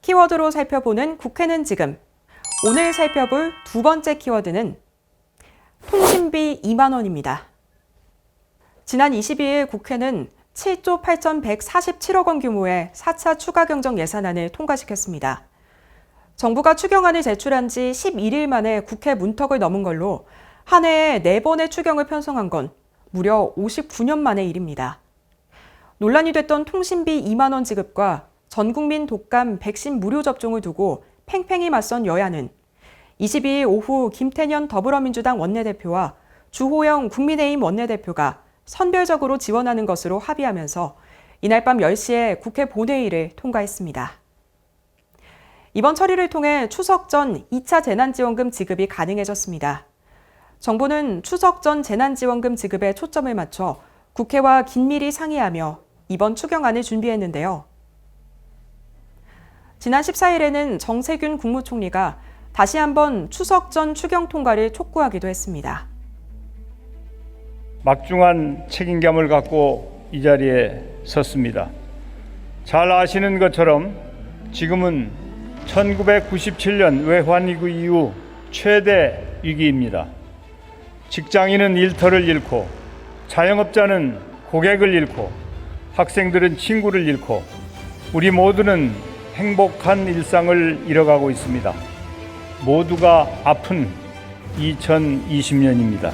키워드로 살펴보는 국회는 지금. 오늘 살펴볼 두 번째 키워드는 통신비 2만 원입니다. 지난 22일 국회는 7조 8,147억 원 규모의 4차 추가 경정 예산안을 통과시켰습니다. 정부가 추경안을 제출한 지 11일 만에 국회 문턱을 넘은 걸로 한 해에 4번의 추경을 편성한 건 무려 59년 만의 일입니다. 논란이 됐던 통신비 2만 원 지급과 전국민 독감 백신 무료 접종을 두고 팽팽히 맞선 여야는 22일 오후 김태년 더불어민주당 원내대표와 주호영 국민의힘 원내대표가 선별적으로 지원하는 것으로 합의하면서 이날 밤 10시에 국회 본회의를 통과했습니다. 이번 처리를 통해 추석 전 2차 재난지원금 지급이 가능해졌습니다. 정부는 추석 전 재난지원금 지급에 초점을 맞춰 국회와 긴밀히 상의하며 이번 추경안을 준비했는데요. 지난 14일에는 정세균 국무총리가 다시 한번 추석 전 추경 통과를 촉구하기도 했습니다. 막중한 책임감을 갖고 이 자리에 섰습니다. 잘 아시는 것처럼 지금은 1997년 외환위기 이후 최대 위기입니다. 직장인은 일터를 잃고, 자영업자는 고객을 잃고, 학생들은 친구를 잃고, 우리 모두는 행복한 일상을 잃어가고 있습니다. 모두가 아픈 2020년입니다.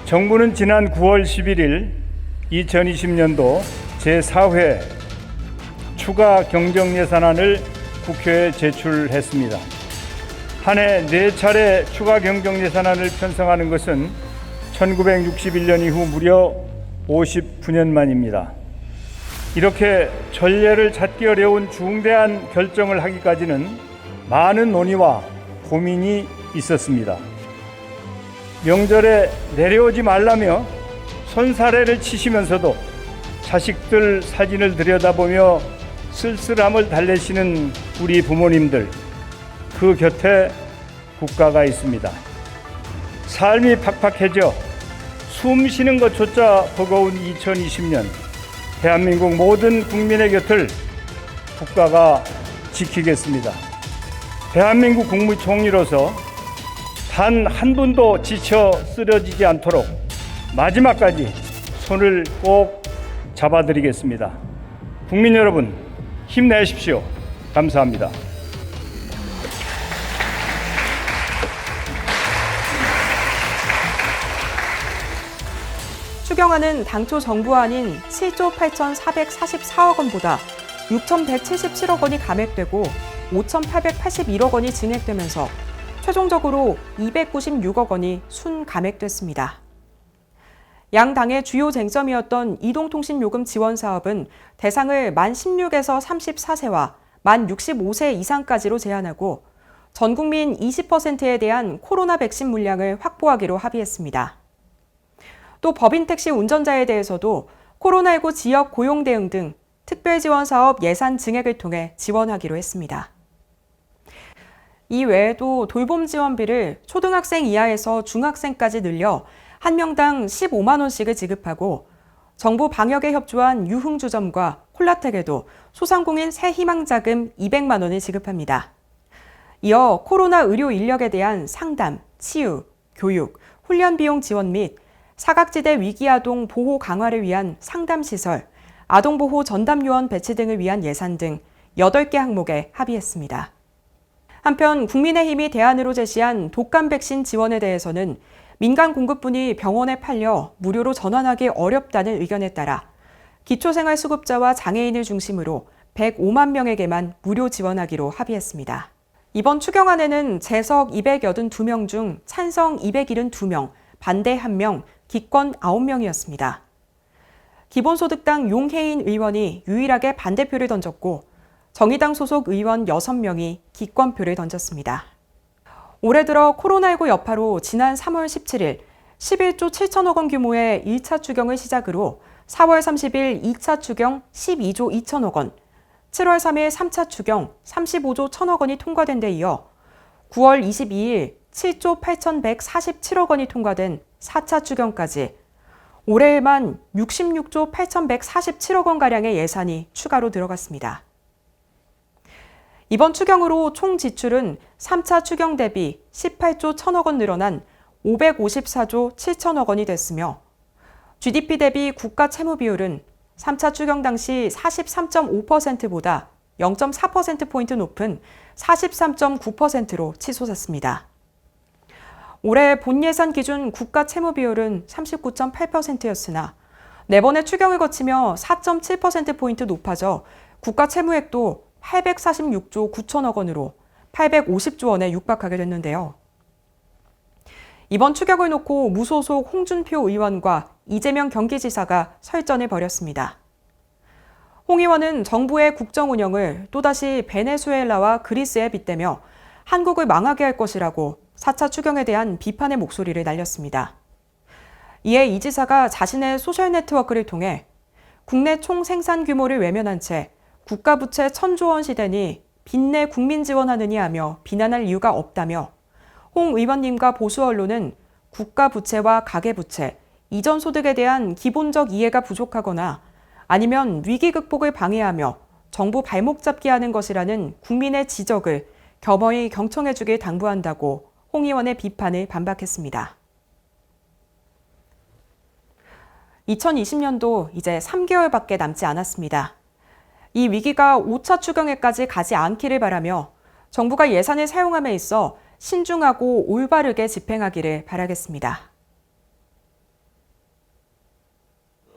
정부는 지난 9월 11일 2020년도 제4회 추가 경정 예산안을 국회에 제출했습니다. 한 해 4차례 추가 경정 예산안을 편성하는 것은 1961년 이후 무려 59년 만입니다. 이렇게 전례를 찾기 어려운 중대한 결정을 하기까지는 많은 논의와 고민이 있었습니다. 명절에 내려오지 말라며 손사래를 치시면서도 자식들 사진을 들여다보며 쓸쓸함을 달래시는 우리 부모님들, 그 곁에 국가가 있습니다. 삶이 팍팍해져 숨 쉬는 것조차 버거운 2020년, 대한민국 모든 국민의 곁을 국가가 지키겠습니다. 대한민국 국무총리로서 단 한 분도 지쳐 쓰러지지 않도록 마지막까지 손을 꼭 잡아드리겠습니다. 국민 여러분, 힘내십시오. 감사합니다. 추경안은 당초 정부안인 7조 8,444억 원보다 6,177억 원이 감액되고 5,881억 원이 증액되면서 최종적으로 296억 원이 순감액됐습니다. 양 당의 주요 쟁점이었던 이동통신요금 지원 사업은 대상을 만 16에서 34세와 만 65세 이상까지로 제한하고 전 국민 20%에 대한 코로나 백신 물량을 확보하기로 합의했습니다. 또 법인 택시 운전자에 대해서도 코로나19 지역 고용 대응 등 특별지원 사업 예산 증액을 통해 지원하기로 했습니다. 이 외에도 돌봄 지원비를 초등학생 이하에서 중학생까지 늘려 한 명당 15만 원씩을 지급하고 정부 방역에 협조한 유흥주점과 콜라텍에도 소상공인 새희망자금 200만 원을 지급합니다. 이어 코로나 의료 인력에 대한 상담, 치유, 교육, 훈련 비용 지원 및 사각지대 위기아동 보호 강화를 위한 상담시설, 아동보호 전담요원 배치 등을 위한 예산 등 8개 항목에 합의했습니다. 한편 국민의힘이 대안으로 제시한 독감 백신 지원에 대해서는 민간 공급분이 병원에 팔려 무료로 전환하기 어렵다는 의견에 따라 기초생활수급자와 장애인을 중심으로 105만 명에게만 무료 지원하기로 합의했습니다. 이번 추경안에는 재석 282명 중 찬성 272명, 반대 1명, 기권 9명이었습니다. 기본소득당 용혜인 의원이 유일하게 반대표를 던졌고 정의당 소속 의원 6명이 기권표를 던졌습니다. 올해 들어 코로나19 여파로 지난 3월 17일 11조 7천억 원 규모의 1차 추경을 시작으로 4월 30일 2차 추경 12조 2천억 원, 7월 3일 3차 추경 35조 1천억 원이 통과된 데 이어 9월 22일 7조 8,147억 원이 통과된 4차 추경까지 올해에만 66조 8,147억 원가량의 예산이 추가로 들어갔습니다. 이번 추경으로 총 지출은 3차 추경 대비 18조 1천억 원 늘어난 554조 7천억 원이 됐으며 GDP 대비 국가 채무 비율은 3차 추경 당시 43.5%보다 0.4%포인트 높은 43.9%로 치솟았습니다. 올해 본 예산 기준 국가 채무 비율은 39.8%였으나 4번의 추경을 거치며 4.7%포인트 높아져 국가 채무액도 846조 9천억 원으로 850조 원에 육박하게 됐는데요. 이번 추경을 놓고 무소속 홍준표 의원과 이재명 경기지사가 설전을 벌였습니다. 홍 의원은 정부의 국정 운영을 또다시 베네수엘라와 그리스에 빗대며 한국을 망하게 할 것이라고 4차 추경에 대한 비판의 목소리를 날렸습니다. 이에 이 지사가 자신의 소셜네트워크를 통해 국내 총 생산 규모를 외면한 채 국가 부채 1,000조 원 시대니 빚내 국민 지원하느니 하며 비난할 이유가 없다며 홍 의원님과 보수 언론은 국가 부채와 가계 부채, 이전 소득에 대한 기본적 이해가 부족하거나 아니면 위기 극복을 방해하며 정부 발목 잡기 하는 것이라는 국민의 지적을 겸허히 경청해주길 당부한다고 홍 의원의 비판을 반박했습니다. 2020년도 이제 3개월밖에 남지 않았습니다. 이 위기가 5차 추경에까지 가지 않기를 바라며 정부가 예산을 사용함에 있어 신중하고 올바르게 집행하기를 바라겠습니다.